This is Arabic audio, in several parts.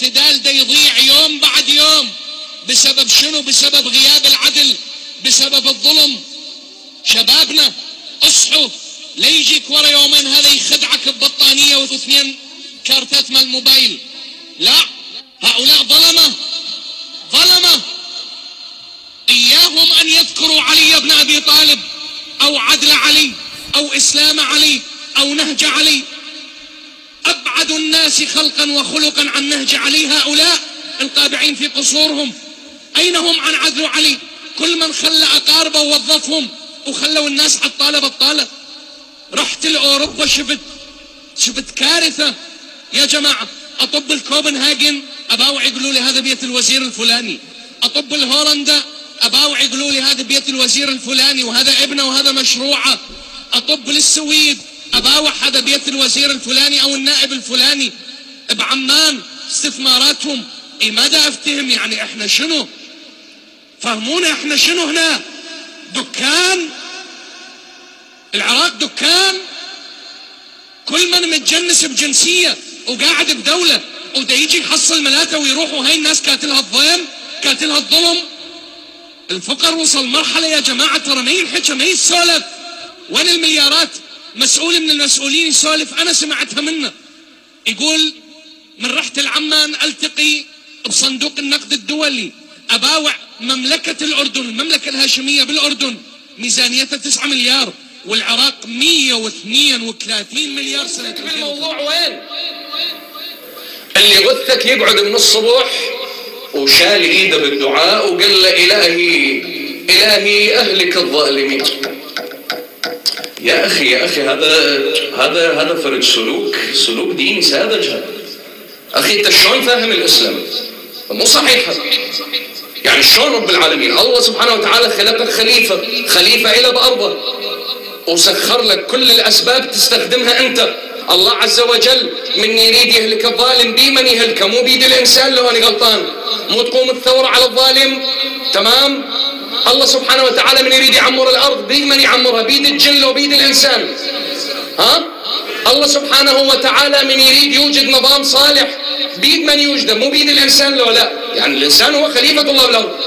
الاعتدال دا يضيع يوم بعد يوم. بسبب شنو؟ بسبب غياب العدل، بسبب الظلم. شبابنا اصحوا، لا يجيك ورا يومين هذا يخدعك ببطانية واثنين كارتات مال الموبايل. لا، هؤلاء ظلمة ظلمة. إياهم أن يذكروا علي بن أبي طالب أو عدل علي أو إسلام علي أو نهج علي. أبعد الناس خلقا وخلقا عن نهج علي هؤلاء القابعين في قصورهم. أين هم عن عدل علي؟ كل من خلى أقاربه ووظفهم وخلوا الناس عطالة بطالة. رحت لأوروبا شفت كارثة يا جماعة. أطب الكوبنهاجن أباوع يقولوا لي هذا بيت الوزير الفلاني، أطب الهولندا أباوع يقولوا لي هذا بيت الوزير الفلاني وهذا ابنه وهذا مشروعه، أطب للسويد أباوع هذا بيت الوزير الفلاني أو النائب الفلاني. بعمان استثماراتهم. ماذا أفتهم؟ يعني إحنا شنو؟ فهمونا إحنا شنو هنا؟ دكان؟ العراق دكان؟ كل من متجنس بجنسية وقاعد بدولة ودا يجي يحصل ملاته ويروح، وهي الناس كاتلها الضيم كاتلها الظلم. الفقر وصل مرحلة يا جماعة ترى ما ينحكى ما يسولف. وين المليارات؟ مسؤول من المسؤولين يسولف، أنا سمعتها منه يقول من رحت العمان ألتقي بصندوق النقد الدولي أباوع مملكة الأردن، المملكة الهاشمية بالأردن ميزانيتها 9 مليار والعراق 132 مليار سنة. الموضوع وين؟ اللي غثك يقعد من الصبح وشال ايده بالدعاء وقال له إلهي أهلك الظالمين. يا أخي هذا فرج سلوك ديني ساذج. أخي أنت شلون فاهم الإسلام؟ مو صحيح. يعني شلون رب العالمين الله سبحانه وتعالى خلقك خليفة إلى بأرضه وسخر لك كل الأسباب تستخدمها أنت. الله عز وجل من يريد يهلك الظالم بمن يهلكه، مو بيد الإنسان لو أنا غلطان، مو تقوم الثورة على الظالم. تمام؟ الله سبحانه وتعالى من يريد يعمر الأرض بمن يعمرها، بيد الجن لو بيد الإنسان. الله سبحانه وتعالى من يريد يوجد نظام صالح بيد من يوجده، مو بيد الإنسان لو لا. يعني الإنسان هو خليفة الله بالأرض.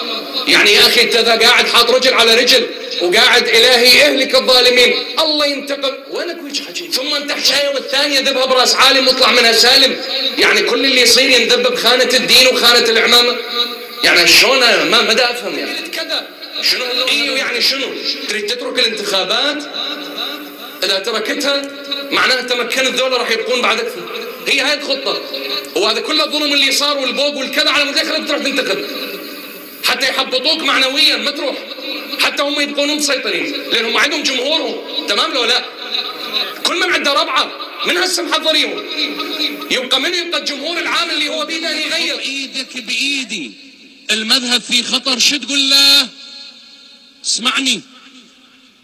يعني يا أخي أنت إذا قاعد حاط رجل على رجل وقاعد إلهي اهلك الظالمين الله ينتقم، وينك ويش حكي؟ ثم انت حشايه والثانيه ذبها براس عالم واطلع منها سالم. يعني كل اللي يصير يندب بخانه الدين وخانه العمامه. يعني شلون؟ ما بدي افهم. يعني كذا شنو ايوه يعني شنو؟ تريد تترك الانتخابات؟ اذا تركتها معناها تمكنت ذولا راح يبقون بعد اكثر. هي هاي الخطه، وهذا كل الظلم اللي صار والبوق والكذا على مود خليك تروح تنتخب حتى يحبطوك معنويا ما تروح، حتى هم يبقون مسيطرين لانهم عندهم جمهورهم. تمام لو لا؟ كل من عنده ربعه من هسه محضريهم يبقى من يبقى الجمهور العام اللي هو بيده ان يغير. ايدك بايدي المذهب في خطر. شو تقول له؟ اسمعني،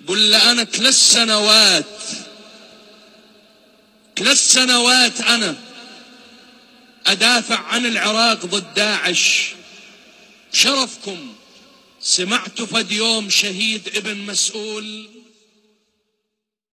قل له انا 3 سنوات انا ادافع عن العراق ضد داعش. شرفكم سمعت فد يوم شهيد ابن مسؤول